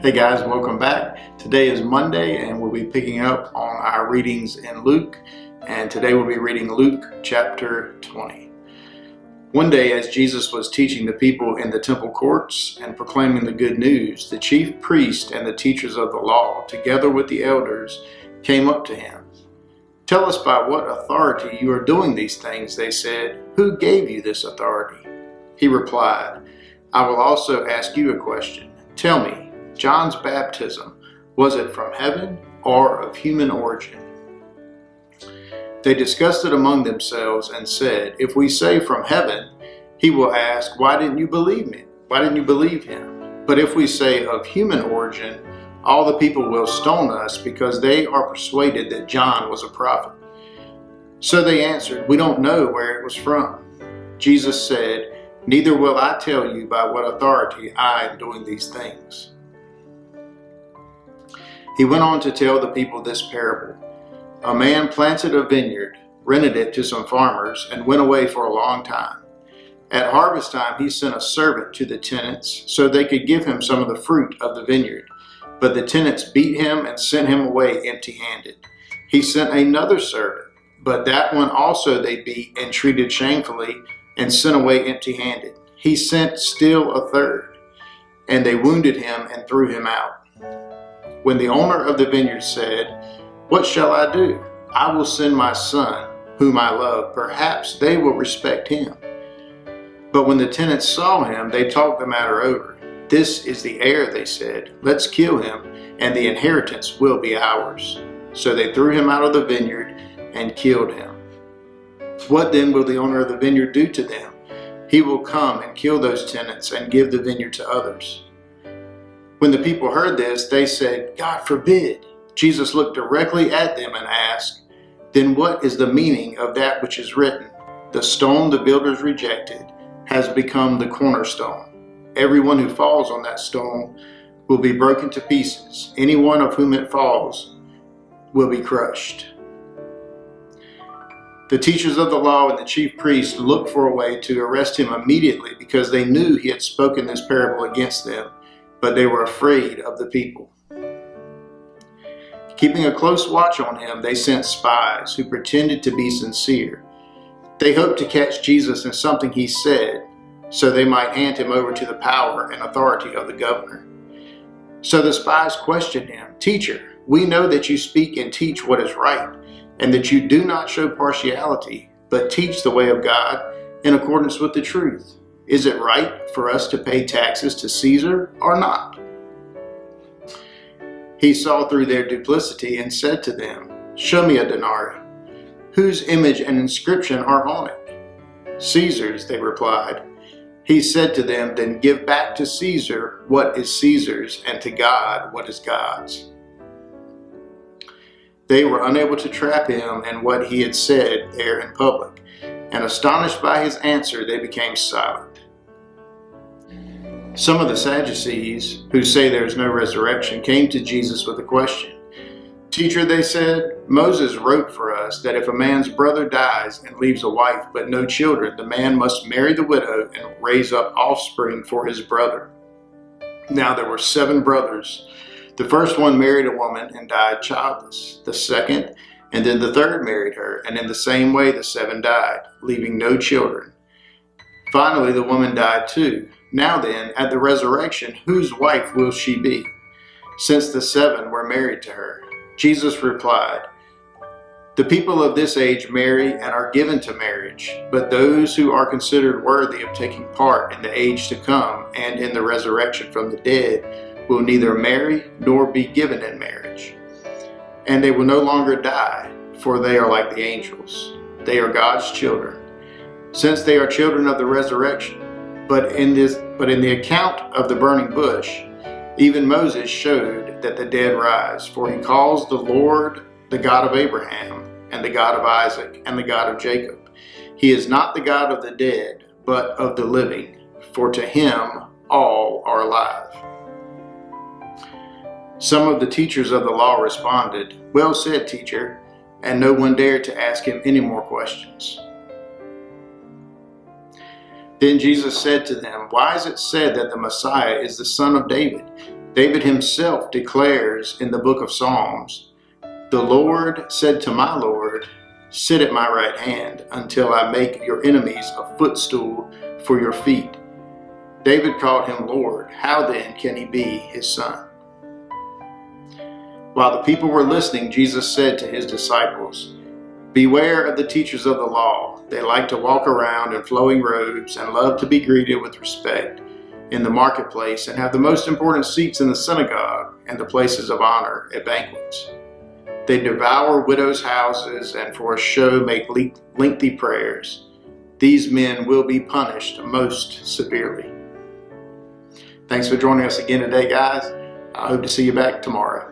Hey guys, welcome back. Today is Monday and we'll be picking up on our readings in Luke. And today we'll be reading Luke chapter 20. One day as Jesus was teaching the people in the temple courts and proclaiming the good news, the chief priest and the teachers of the law, together with the elders, came up to him. "Tell us by what authority you are doing these things," they said. "Who gave you this authority?" He replied, "I will also ask you a question. Tell me, John's baptism, was it from heaven or of human origin?" They discussed it among themselves and said, "If we say from heaven, he will ask, 'Why didn't you believe me? Why didn't you believe him?' But if we say of human origin, all the people will stone us because they are persuaded that John was a prophet." So they answered, "We don't know where it was from." Jesus said, "Neither will I tell you by what authority I am doing these things." He went on to tell the people this parable. A man planted a vineyard, rented it to some farmers, and went away for a long time. At harvest time, he sent a servant to the tenants so they could give him some of the fruit of the vineyard. But the tenants beat him and sent him away empty-handed. He sent another servant, but that one also they beat and treated shamefully and sent away empty-handed. He sent still a third, and they wounded him and threw him out. When the owner of the vineyard said, "What shall I do? I will send my son, whom I love. Perhaps they will respect him." But when the tenants saw him, they talked the matter over. "This is the heir," they said. "Let's kill him, and the inheritance will be ours." So they threw him out of the vineyard and killed him. What then will the owner of the vineyard do to them? He will come and kill those tenants and give the vineyard to others. When the people heard this, they said, "God forbid." Jesus looked directly at them and asked, "Then what is the meaning of that which is written? The stone the builders rejected has become the cornerstone. Everyone who falls on that stone will be broken to pieces. Anyone of whom it falls will be crushed." The teachers of the law and the chief priests looked for a way to arrest him immediately because they knew he had spoken this parable against them, but they were afraid of the people. Keeping a close watch on him, they sent spies who pretended to be sincere. They hoped to catch Jesus in something he said, so they might hand him over to the power and authority of the governor. So the spies questioned him, "Teacher, we know that you speak and teach what is right, and that you do not show partiality, but teach the way of God in accordance with the truth. Is it right for us to pay taxes to Caesar or not?" He saw through their duplicity and said to them, "Show me a denarii. Whose image and inscription are on it?" "Caesar's," they replied. He said to them, "Then give back to Caesar what is Caesar's, and to God what is God's." They were unable to trap him in what he had said there in public, and astonished by his answer, they became silent. Some of the Sadducees, who say there is no resurrection, came to Jesus with a question. "Teacher," they said, "Moses wrote for us that if a man's brother dies and leaves a wife but no children, the man must marry the widow and raise up offspring for his brother. Now there were 7 brothers. The first one married a woman and died childless. The second and then the third married her, and in the same way the 7 died, leaving no children. Finally the woman died too. Now then, at the resurrection, whose wife will she be, since the 7 were married to her?" Jesus replied, "The people of this age marry and are given to marriage, but those who are considered worthy of taking part in the age to come and in the resurrection from the dead will neither marry nor be given in marriage. And they will no longer die, for they are like the angels. They are God's children, since they are children of the resurrection. But in the account of the burning bush, even Moses showed that the dead rise, for he calls the Lord the God of Abraham, and the God of Isaac, and the God of Jacob. He is not the God of the dead, but of the living, for to him all are alive." Some of the teachers of the law responded, "Well said, teacher," and no one dared to ask him any more questions. Then Jesus said to them, "Why is it said that the Messiah is the son of David? David himself declares in the book of Psalms, "The Lord said to my Lord, sit at my right hand until I make your enemies a footstool for your feet." David called him Lord. How then can he be his son? While the people were listening, Jesus said to his disciples, "Beware of the teachers of the law. They like to walk around in flowing robes and love to be greeted with respect in the marketplace and have the most important seats in the synagogue and the places of honor at banquets. They devour widows' houses and for a show make lengthy prayers. These men will be punished most severely." Thanks for joining us again today, guys. I hope to see you back tomorrow.